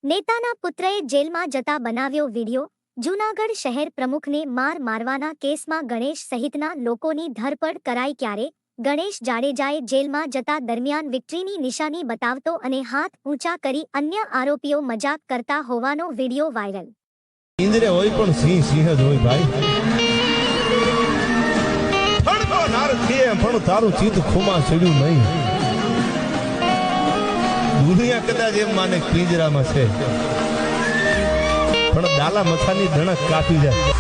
નેતાના પુત્રએ જેલમાં જતા બનાવ્યો વિડિયો. જૂનાગઢ શહેર પ્રમુખને માર મારવાના કેસમાં ગણેશ સહિતના લોકોની ધરપકડ કરાઈ. ક્યારે ગણેશ જાડેજાએ જેલમાં જતા દરમિયાન વિક્ટરીની નિશાની બતાવતો અને હાથ ઊંચા કરી અન્ય આરોપીઓ મજાક કરતા હોવાનો વિડિયો વાયરલ. ઇન્દ્રે હોય પણ સિંહ સિંહ જ હોય ભાઈ. ફણતો નાર છે પણ તારું ચિત્ત ખોમાં ચડ્યું નહીં. દુનિયા કદાચ એમ માને પિંજરામાં છે, પણ દાલા મથાની ધણક કાપી જાય.